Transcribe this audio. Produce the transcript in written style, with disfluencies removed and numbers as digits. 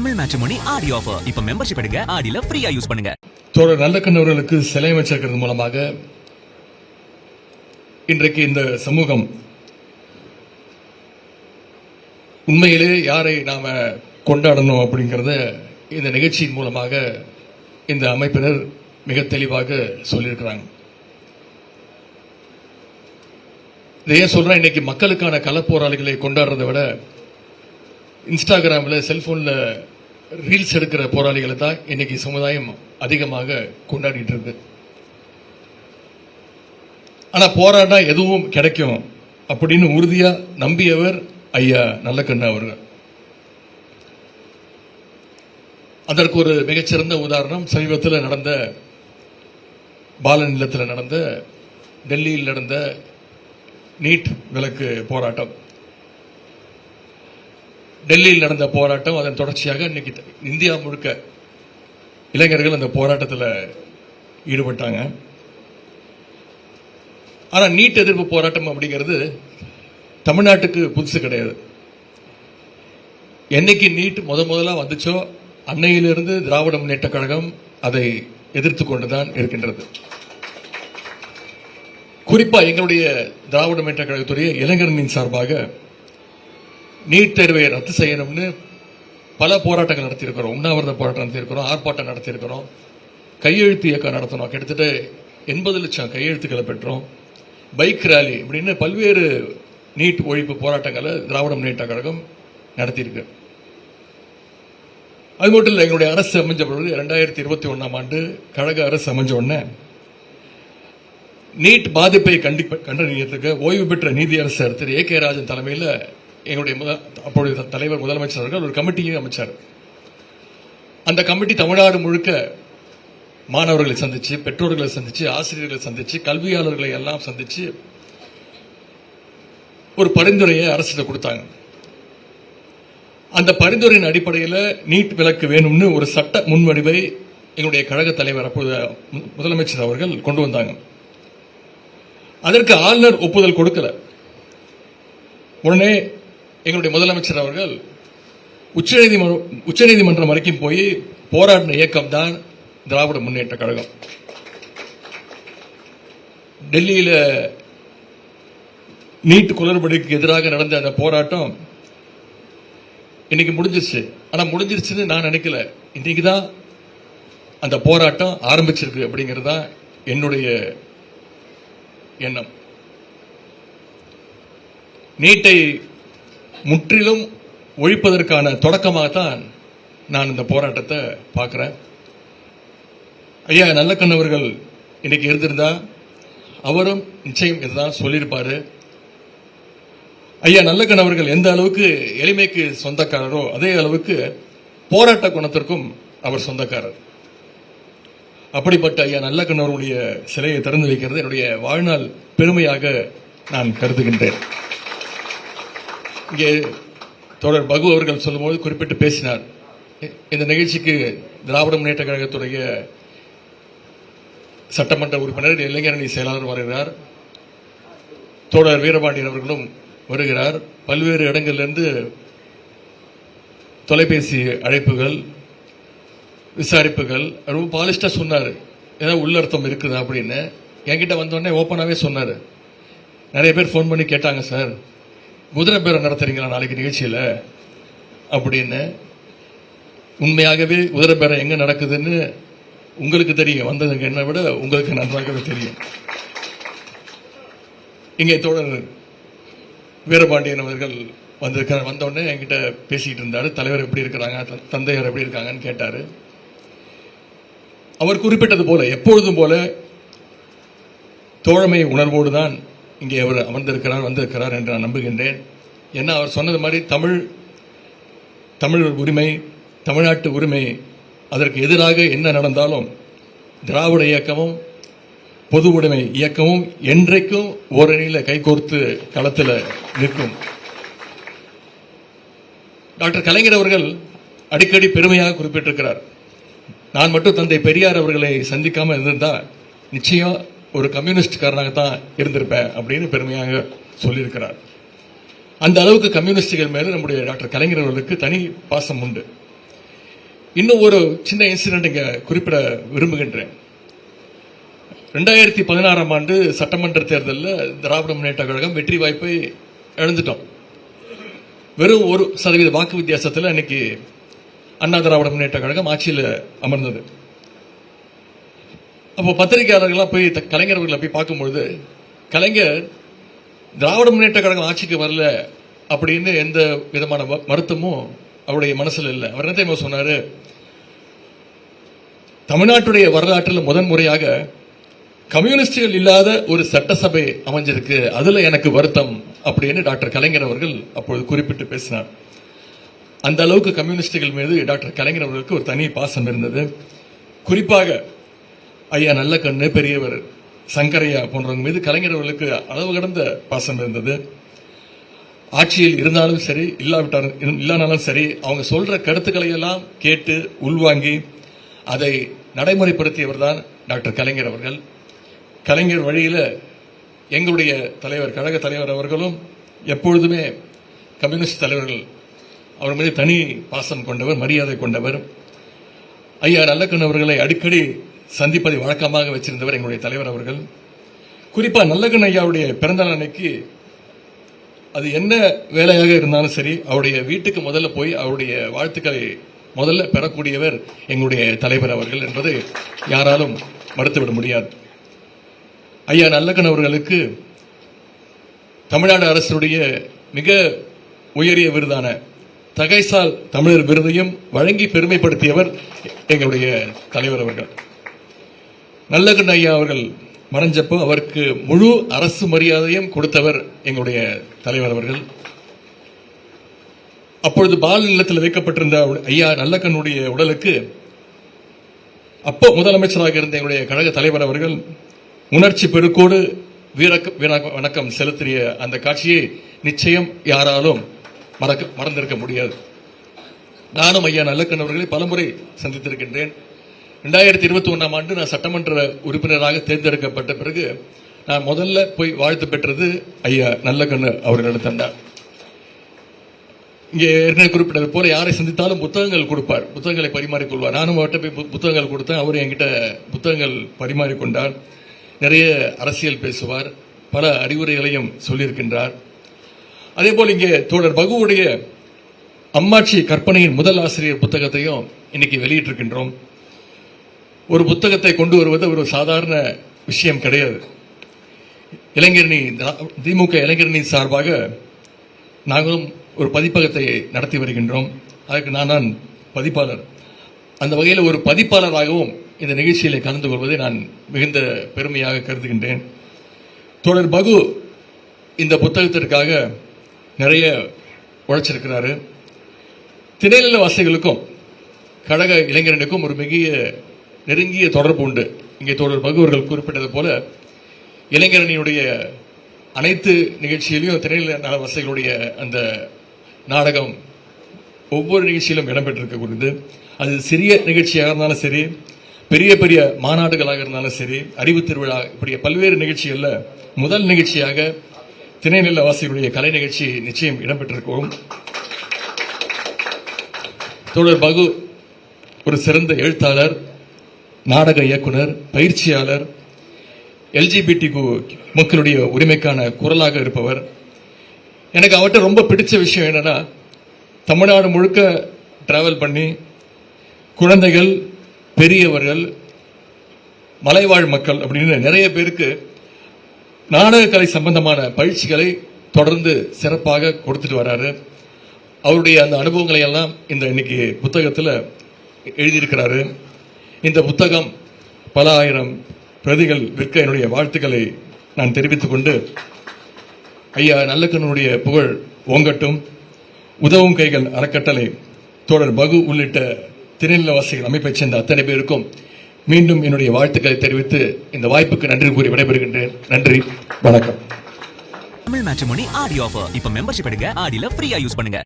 Tamil matrimony ஆடி offer இப்ப membership எடுங்க, ஆடில ஃப்ரீயா யூஸ் பண்ணுங்க. தோழர் நல்லக்கண்ணு அவர்களுக்கு சிலை அமைச்சிருக்கிறது மூலமாக இன்றைக்கு இந்த சமூகம் உண்மையிலே யாரை நாம கொண்டாடணும் அப்படிங்கறத இந்த நிகழ்ச்சியின் மூலமாக இந்த அமைப்பினர் மிக தெளிவாக சொல்லியிருக்கிறாங்க. இதை ஏன் சொல்றேன், இன்னைக்கு மக்களுக்கான களப்போராளிகளை கொண்டாடுறதை விட இன்ஸ்டாகிராமில் செல்போன்ல ரீல்ஸ் எடுக்கிற போராளிகளை தான் இன்னைக்கு சமுதாயம் அதிகமாக கொண்டாடிட்டு இருக்கு. ஆனா போராடினா எதுவும் கிடைக்கும் அப்படின்னு உறுதியா நம்பியவர் ஐயா நல்லக்கண்ணு அவர்கள். அதற்கு ஒரு மிகச்சிறந்த உதாரணம் சமீபத்தில் நடந்த பாலன் இல்லத்தில் நடந்த டெல்லியில் நடந்த நீட் விலக்கு போராட்டம். டெல்லியில் நடந்த போராட்டம், அதன் தொடர்ச்சியாக இன்னைக்கு இந்தியா முழுக்க இளைஞர்கள் அந்த போராட்டத்தில் ஈடுபட்டாங்க. ஆனா நீட் எதிர்ப்பு போராட்டம் அப்படிங்கிறது தமிழ்நாட்டுக்கு புதுசு கிடையாது. என்னைக்கு நீட் முதலா வந்துச்சோ அன்னையிலிருந்து திராவிட முன்னேற்ற கழகம் அதை எதிர்த்து கொண்டுதான் இருக்கின்றது. குறிப்பா எங்களுடைய திராவிட முன்னேற்ற கழகத்துடைய இளைஞர்களின் சார்பாக நீட் தேர்வை ரத்து செய்யணும்னு பல போராட்டங்கள் நடத்தியிருக்கிறோம். உண்ணாவிரத போராட்டம் நடத்தியிருக்கிறோம், ஆர்ப்பாட்டம் நடத்தியிருக்கிறோம், கையெழுத்து இயக்கம் நடத்தணும். கிட்டத்தட்ட 80 லட்சம் கையெழுத்துக்களை பெற்றோம். பைக் ரேலி அப்படின்னு பல்வேறு நீட் ஒழிப்பு போராட்டங்களை திராவிட முன்னேற்ற கழகம் நடத்தியிருக்கு. அது மட்டும் இல்லை, எங்களுடைய அரசு அமைஞ்ச பொழுது 2021ஆம் ஆண்டு கழக அரசு அமைஞ்ச உடனே நீட் பாதிப்பை கண்டறியத்துக்கு ஓய்வு பெற்ற நீதியரசர் திரு ஏ கே ராஜன் தலைமையில் எங்களுடைய அப்பொழுது தலைவர் முதலமைச்சர் அவர்கள் ஒரு கமிட்டியை அமைச்சார். அந்த கமிட்டி தமிழ்நாடு முழுக்க மாணவர்களை சந்திச்சு, பெற்றோர்களை சந்திச்சு, ஆசிரியர்களை சந்திச்சு, கல்வியாளர்களை எல்லாம் சந்திச்சு ஒரு பரிந்துரையை அரசு கொடுத்தாங்க. அந்த பரிந்துரையின் அடிப்படையில் நீட் விலக்கு வேணும்னு ஒரு சட்ட முன்வடிவை எங்களுடைய கழக தலைவர் அப்போது முதலமைச்சர் அவர்கள் கொண்டு வந்தாங்க. அதற்கு ஆளுநர் ஒப்புதல் கொடுக்கல. உடனே எங்களுடைய முதலமைச்சர் அவர்கள் உச்சநீதிமன்றம் வரைக்கும் போய் போராடின இயக்கம் தான் திராவிட முன்னேற்ற கழகம். டெல்லியில நீட் குளறுபடிக்கு எதிராக நடந்த அந்த போராட்டம் இன்னைக்கு முடிஞ்சிருச்சு. ஆனா முடிஞ்சிருச்சுன்னு நான் நினைக்கல. இன்னைக்குதான் அந்த போராட்டம் ஆரம்பிச்சிருக்கு அப்படிங்கிறது தான் என்னுடைய எண்ணம். நீட்டை முற்றிலும் ஒழிப்பதற்கான தொடக்கமாகத்தான் நான் இந்த போராட்டத்தை பார்க்கிறேன். ஐயா நல்லக்கண்ணு அவர்கள் இன்னைக்கு இருந்திருந்தா அவரும் நிச்சயம் இதுதான் சொல்லியிருப்பாரு. ஐயா நல்லக்கண்ணு அவர்கள் எந்த அளவுக்கு எளிமைக்கு சொந்தக்காரரோ அதே அளவுக்கு போராட்ட குணத்திற்கும் அவர் சொந்தக்காரர். அப்படிப்பட்ட ஐயா நல்லக்கண்ணு அவருடைய சிலையை திறந்து வைக்கிறது என்னுடைய வாழ்நாள் பெருமையாக நான் கருதுகின்றேன். இங்கே தோழர் பகு அவர்கள் சொல்லும்போது குறிப்பிட்டு பேசினார். இந்த நிகழ்ச்சிக்கு திராவிட முன்னேற்ற கழகத்துடைய சட்டமன்ற உறுப்பினர், இளைஞரணி செயலாளர் வருகிறார். தோழர் வீரபாண்டியன் அவர்களும் வருகிறார். பல்வேறு இடங்களிலிருந்து தொலைபேசி அழைப்புகள், விசாரிப்புகள். ரொம்ப பாலிஸ்டா சொன்னார், ஏதாவது உள்ளர்த்தம் இருக்குதா அப்படின்னு. என்கிட்ட வந்தோடனே ஓப்பனாவே சொன்னார். நிறைய பேர் ஃபோன் பண்ணி கேட்டாங்க, சார் குதிரை பேரம் நடத்துறீங்களா நாளைக்கு நிகழ்ச்சியில அப்படின்னு. உண்மையாகவே குதிரை பேரம் எங்க நடக்குதுன்னு உங்களுக்கு தெரியும், வந்ததுக்கு என்ன விட உங்களுக்கு நன்றாகவே தெரியும். இங்கே தோழர் வீரபாண்டியன் அவர்கள் வந்திருக்கிறார். வந்தோடனே என்கிட்ட பேசிக்கிட்டு இருந்தாரு. தலைவர் எப்படி இருக்கிறாங்க, தந்தையார் எப்படி இருக்காங்கன்னு கேட்டாரு. அவர் குறிப்பிட்டது போல எப்பொழுதும் போல தோழமை உணர்வோடு தான் இங்கே அவர் வந்திருக்கிறார் என்று நான் நம்புகின்றேன். ஏன்னா அவர் சொன்னது மாதிரி தமிழ் உரிமை, தமிழ்நாட்டு உரிமை, அதற்கு எதிராக என்ன நடந்தாலும் திராவிட இயக்கமும் பொது உடைமை இயக்கமும் என்றைக்கும் ஓரணியில் கைகோர்த்து களத்தில் நிற்கும். டாக்டர் கலைஞர் அவர்கள் அடிக்கடி பெருமையாக குறிப்பிட்டிருக்கிறார், நான் மட்டும் தந்தை பெரியார் அவர்களை சந்திக்காம இருந்திருந்தா நிச்சயம் ஒரு கம்யூனிஸ்ட்காரனாகத்தான் இருந்திருப்பேன் அப்படின்னு பெருமையாக சொல்லியிருக்கிறார். அந்த அளவுக்கு கம்யூனிஸ்டுகள் மேல நம்முடைய டாக்டர் கலைஞர் அவர்களுக்கு தனி பாசம் உண்டு. இன்னும் ஒரு சின்ன இன்சிடென்ட் இங்க குறிப்பிட விரும்புகின்றேன். 2016 ஆண்டு சட்டமன்ற தேர்தலில் திராவிட முன்னேற்ற கழகம் வெற்றி வாய்ப்பை இழந்துட்டோம். வெறும் 1% வாக்கு வித்தியாசத்தில் இன்னைக்கு அண்ணா திராவிட முன்னேற்ற கழகம் ஆட்சியில் அமர்ந்தது. அப்போ பத்திரிகையாளர்கள்லாம் போய் கலைஞர் அவர்களை போய் பார்க்கும்பொழுது, கலைஞர் திராவிட முன்னேற்ற கழகம் ஆட்சிக்கு வரல அப்படின்னு எந்த விதமான வருத்தமும் அவருடைய மனசுல இல்லை. அவர் என்ன தெரியுமா சொன்னாரு, தமிழ்நாட்டுடைய வரலாற்றில் முதன்முறையாக கம்யூனிஸ்டுகள் இல்லாத ஒரு சட்டசபை அமைஞ்சிருக்கு, அதுல எனக்கு வருத்தம் அப்படின்னு டாக்டர் கலைஞர் அவர்கள் அப்பொழுது குறிப்பிட்டு பேசினார். அந்த அளவுக்கு கம்யூனிஸ்டுகள் மீது டாக்டர் கலைஞர் அவர்களுக்கு ஒரு தனி பாசம் இருந்தது. குறிப்பாக ஐயா நல்லக்கண்ணு, பெரியவர் சங்கரையா போன்றவங்க மீது கலைஞர் அவர்களுக்கு அளவு கடந்த பாசம் இருந்தது. ஆட்சியில் இருந்தாலும் சரி, இல்லானாலும் சரி, அவங்க சொல்ற கருத்துக்களை எல்லாம் கேட்டு உள்வாங்கி அதை நடைமுறைப்படுத்தியவர் தான் டாக்டர் கலைஞர் அவர்கள். கலைஞர் வழியில எங்களுடைய தலைவர், கழக தலைவர் அவர்களும் எப்பொழுதுமே கம்யூனிஸ்ட் தலைவர்கள் அவர் மீது தனி பாசம் கொண்டவர், மரியாதை கொண்டவர். ஐயா நல்லக்கண்ணு அவர்களை அடிக்கடி சந்திப்பதை வழக்கமாக வச்சிருந்தவர் எங்களுடைய தலைவர் அவர்கள். குறிப்பா நல்லக்கண்ணு ஐயாவுடைய பிறந்தநாள் அன்னைக்கு அது என்ன வேலையாக இருந்தாலும் சரி, அவருடைய வீட்டுக்கு முதல்ல போய் அவருடைய வாழ்த்துக்களை முதல்ல பெறக்கூடியவர் எங்களுடைய தலைவர் அவர்கள் என்பதை யாராலும் மறுத்துவிட முடியாது. ஐயா நல்லக்கண்ணு அவர்களுக்கு தமிழ்நாடு அரசுடைய மிக உயரிய விருதான தகைசால் தமிழர் விருதையும் வழங்கி பெருமைப்படுத்தியவர் எங்களுடைய தலைவர் அவர்கள். நல்லக்கண்ணு ஐயா அவர்கள் மறைஞ்சப்போ அவருக்கு முழு அரசு மரியாதையும் கொடுத்தவர் எங்களுடைய தலைவர் அவர்கள். அப்பொழுது பால் நிலத்தில் வைக்கப்பட்டிருந்த ஐயா நல்லக்கண்ணுடைய உடலுக்கு அப்போ முதலமைச்சராக இருந்த எங்களுடைய கழக தலைவர் அவர்கள் உணர்ச்சி பெருக்கோடு வணக்கம் செலுத்திய அந்த காட்சியை நிச்சயம் யாராலும் மறந்திருக்க முடியாது. நானும் ஐயா நல்லக்கண்ணு அவர்களை பலமுறை சந்தித்திருக்கின்றேன். 2021 ஆண்டு நான் சட்டமன்ற உறுப்பினராக தேர்ந்தெடுக்கப்பட்ட பிறகு நான் முதல்ல போய் வாழ்த்து பெற்றது ஐயா நல்லக்கண்ணு அவர்களிடம் தான். இங்கே ஏற்கனவே குறிப்பிட்டது போல யாரை சந்தித்தாலும் புத்தகங்கள் கொடுப்பார், புத்தகங்களை பரிமாறிக்கொள்வார். நானும் அவர்கிட்ட போய் புத்தகங்கள் கொடுத்தேன், அவரும் என்கிட்ட புத்தகங்கள் பரிமாறிக்கொண்டார். நிறைய அரசியல் பேசுவார், பல அறிவுரைகளையும் சொல்லியிருக்கின்றார். அதே போல் இங்கே தோழர் பகுவுடைய அம்மாட்சி கற்பனையின் முதல் ஆசிரியர் புத்தகத்தையும் இன்னைக்கு வெளியிட்டிருக்கின்றோம். ஒரு புத்தகத்தை கொண்டு வருவது ஒரு சாதாரண விஷயம் கிடையாது. இளைஞரணி திமுக இளைஞரணி சார்பாக நாங்களும் ஒரு பதிப்பகத்தை நடத்தி வருகின்றோம். அதற்கு நான் பதிப்பாளர். அந்த வகையில் ஒரு பதிப்பாளராகவும் இந்த நிகழ்ச்சியில் கலந்து கொள்வதை நான் மிகுந்த பெருமையாக கருதுகின்றேன். தோழர் பகு இந்த புத்தகத்திற்காக நிறைய உழைச்சிருக்கிறாரு. திணைநில வாசிகளுக்கும் கழக இளைஞரனுக்கும் ஒரு மிக நெருங்கிய தொடர்பு உண்டு. இங்கே தோழர் பகு அவர்கள் குறிப்பிட்டது போல இளைஞரணியுடைய அனைத்து நிகழ்ச்சியிலையும் திணைநில வாசிகளுடைய அந்த நாடகம் ஒவ்வொரு நிகழ்ச்சியிலும் இடம்பெற்றிருக்கக்கூடியது. அது சிறிய நிகழ்ச்சியாக இருந்தாலும் சரி, பெரிய பெரிய மாநாடுகளாக இருந்தாலும் சரி, அறிவு திருவிழா, இப்படி பல்வேறு நிகழ்ச்சிகள்ல முதல் நிகழ்ச்சியாக திணைநில வாசிகளுடைய கலை நிகழ்ச்சி நிச்சயம் இடம்பெற்றிருக்கும். தோழர் பகு ஒரு சிறந்த எழுத்தாளர், நாடக இயக்குனர், பயிற்சியாளர், LGBT மக்களுடைய உரிமைக்கான குரலாக இருப்பவர். எனக்கு அவர்கிட்ட ரொம்ப பிடிச்ச விஷயம் என்னன்னா, தமிழ்நாடு முழுக்க டிராவல் பண்ணி குழந்தைகள், பெரியவர்கள், மலைவாழ் மக்கள் அப்படின்னு நிறைய பேருக்கு நாடக கலை சம்பந்தமான பயிற்சிகளை தொடர்ந்து சிறப்பாக கொடுத்துட்டு வர்றாரு. அவருடைய அந்த அனுபவங்களை எல்லாம் இந்த இன்னைக்கு புத்தகத்தில் எழுதியிருக்கிறாரு. இந்த புத்தகம் பல ஆயிரம் பிரதிகள் விற்க என்னுடைய வாழ்த்துக்களை நான் தெரிவித்துக் கொண்டு, ஐயா நல்லக்கண்ணுடைய புகழ் ஓங்கட்டும். உதவும் கைகள் அறக்கட்டளை, தோழர் பகு உள்ளிட்ட திணைநிலவாசிகள் அமைப்பைச் சேர்ந்த அத்தனை பேருக்கும் மீண்டும் என்னுடைய வாழ்த்துக்களை தெரிவித்து இந்த வாய்ப்புக்கு நன்றி கூறி விடைபெறுகின்றேன். நன்றி, வணக்கம். தமிழ் மேட்ரிமோனி ஆடி ஆஃபர். இப்ப மெம்பர்ஷிப் எடுங்க, ஆடில ஃப்ரீயா யூஸ் பண்ணுங்க.